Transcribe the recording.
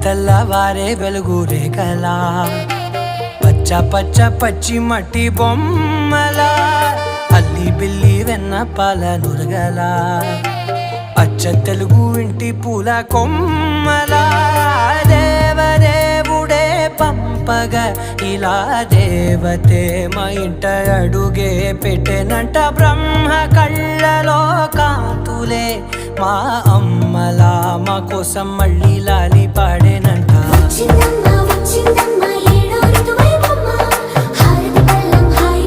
తెల్లవారే వెలుగు రేఖలా పచ్చ పచ్చ పచ్చి మట్టి బొమ్మలా అల్లి బిల్లి వెన్న పాల నురగలా అచ్చ తెలుగు ఇంటి పూల కొమ్మలా దేవదేవుడే పంపగా ఇలా దేవతే మా ఇంట అడుగే పెట్టెనంట బ్రహ్మ కళ్ళలో కాంతులే మా అమ్మలా మా కోసం మళ్ళీ లాలి పాడేనంట.